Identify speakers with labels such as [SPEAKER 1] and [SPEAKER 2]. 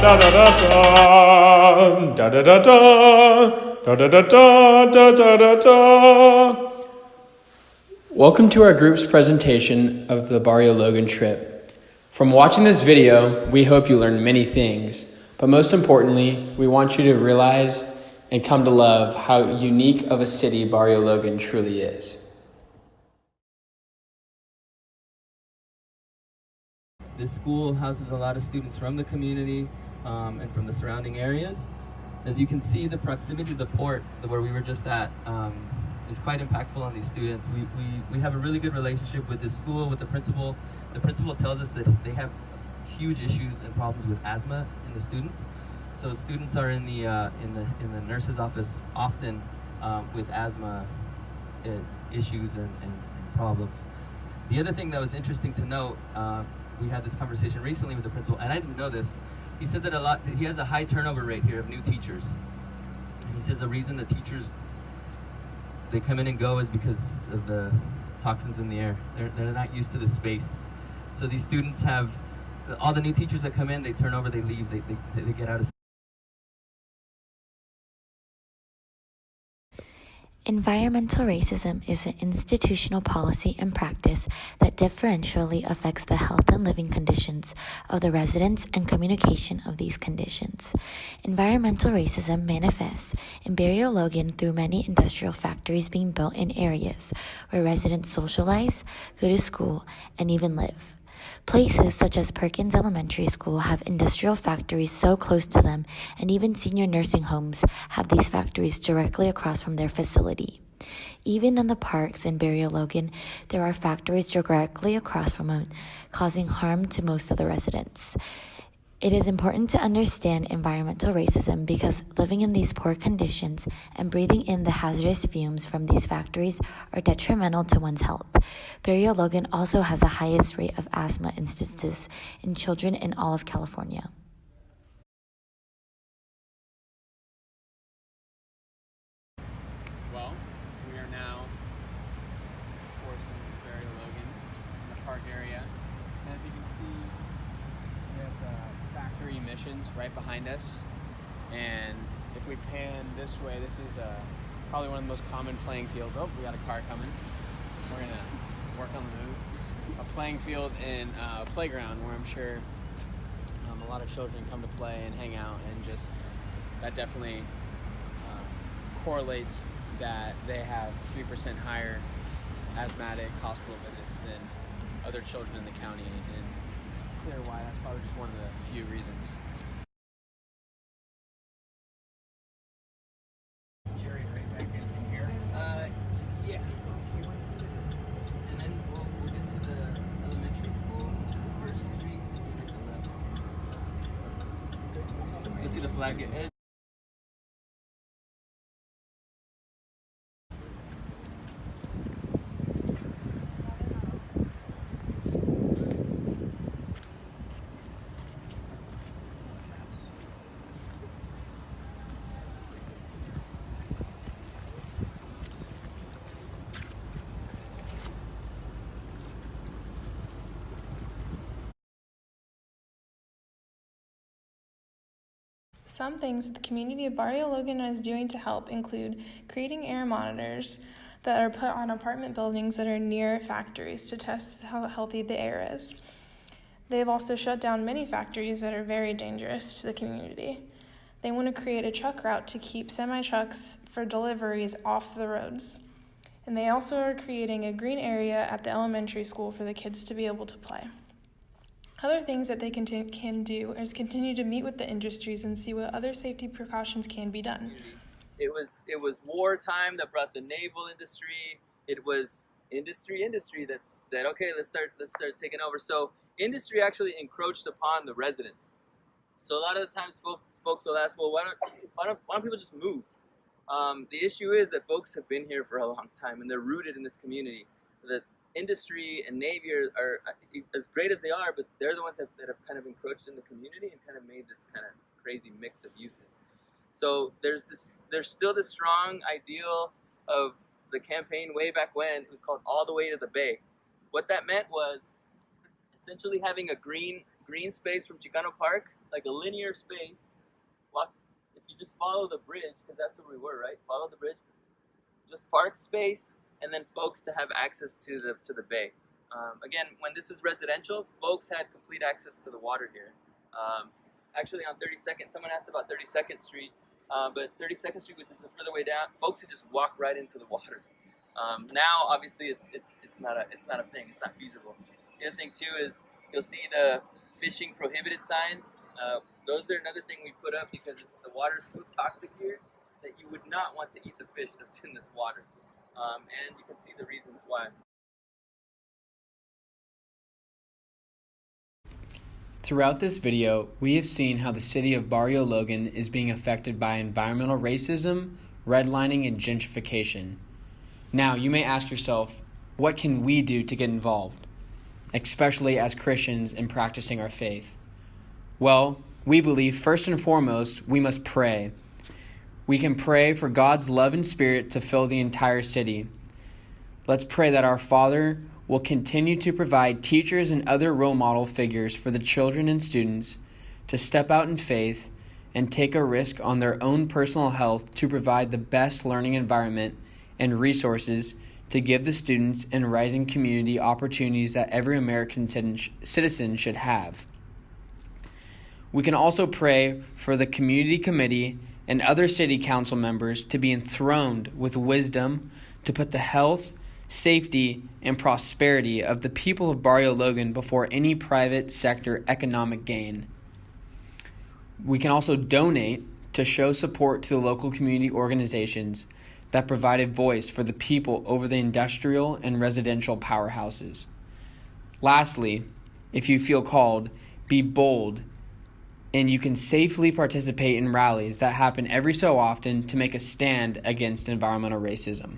[SPEAKER 1] da da da da da da da da da da da da da da. Welcome to our group's presentation of the Barrio Logan trip. From watching this video, we hope you learned many things, but most importantly, we want you to realize and come to love how unique of a city Barrio Logan truly is.
[SPEAKER 2] This school houses a lot of students from the community and from the surrounding areas. As you can see, the proximity to the port, where we were just at, is quite impactful on these students. We have a really good relationship with this school, with the principal. The principal tells us that they have huge issues and problems with asthma in the students. So students are in the nurse's office often with asthma issues and problems. The other thing that was interesting to note, we had this conversation recently with the principal, and I didn't know this. He said that he has a high turnover rate here of new teachers. And he says the reason the teachers, they come in and go is because of the toxins in the air. They're not used to the space. So these students have, all the new teachers that come in, they turn over, they leave, they get out of.
[SPEAKER 3] Environmental racism is an institutional policy and practice that differentially affects the health and living conditions of the residents and communication of these conditions. Environmental racism manifests in Barrio Logan through many industrial factories being built in areas where residents socialize, go to school, and even live. Places such as Perkins Elementary School have industrial factories so close to them, and even senior nursing homes have these factories directly across from their facility. Even in the parks in Barrio Logan, there are factories directly across from them, causing harm to most of the residents. It is important to understand environmental racism because living in these poor conditions and breathing in the hazardous fumes from these factories are detrimental to one's health. Barrio Logan also has the highest rate of asthma instances in children in all of California.
[SPEAKER 1] Well, we are now, of course, in Barrio Logan, in the park area. And as you can see, we have the factory emissions right behind us. And if we pan this way, this is probably one of the most common playing fields. Oh, we got a car coming. We're gonna work on the move. A playing field in a playground where I'm sure a lot of children come to play and hang out, and just that definitely correlates that they have 3% higher asthmatic hospital visits than other children in the county, and it's clear why. That's probably just one of the few reasons. Jerry, right back in here? Yeah. And then we'll get to the elementary school, which is the first street, and we take the left. You'll see the flag get hit.
[SPEAKER 4] Some things that the community of Barrio Logan is doing to help include creating air monitors that are put on apartment buildings that are near factories to test how healthy the air is. They've also shut down many factories that are very dangerous to the community. They want to create a truck route to keep semi-trucks for deliveries off the roads. And they also are creating a green area at the elementary school for the kids to be able to play. Other things that they can do is continue to meet with the industries and see what other safety precautions can be done.
[SPEAKER 2] It was wartime that brought the naval industry. It was industry that said, okay, let's start taking over. So industry actually encroached upon the residents. So a lot of the times folks will ask, well, why don't people just move? The issue is that folks have been here for a long time and they're rooted in this community. The industry and Navy are as great as they are, but they're the ones that have kind of encroached in the community and kind of made this kind of crazy mix of uses. So there's still this strong ideal of the campaign way back when. It was called All the Way to the Bay. What that meant was essentially having a green green space from Chicano Park, like a linear space. Walk, if you just follow the bridge, because that's where we were, right? Follow the bridge. Just park space, and then folks to have access to the bay. Again, when this was residential, folks had complete access to the water here. Actually, on 32nd, someone asked about 32nd Street, but 32nd Street, which is further way down, folks could just walk right into the water. Now, obviously, it's not a thing. It's not feasible. The other thing too is you'll see the fishing prohibited signs. Those are another thing we put up because the water's so toxic here that you would not want to eat the fish that's in this water. And you can see the reasons why.
[SPEAKER 1] Throughout this video, we have seen how the city of Barrio Logan is being affected by environmental racism, redlining, and gentrification. Now, you may ask yourself, what can we do to get involved, especially as Christians in practicing our faith? Well, we believe first and foremost, we must pray. We can pray for God's love and spirit to fill the entire city. Let's pray that our Father will continue to provide teachers and other role model figures for the children and students to step out in faith and take a risk on their own personal health to provide the best learning environment and resources to give the students and rising community opportunities that every American citizen should have. We can also pray for the community committee and other city council members to be enthroned with wisdom to put the health, safety, and prosperity of the people of Barrio Logan before any private sector economic gain. We can also donate to show support to the local community organizations that provide a voice for the people over the industrial and residential powerhouses. Lastly, if you feel called, be bold, and you can safely participate in rallies that happen every so often to make a stand against environmental racism.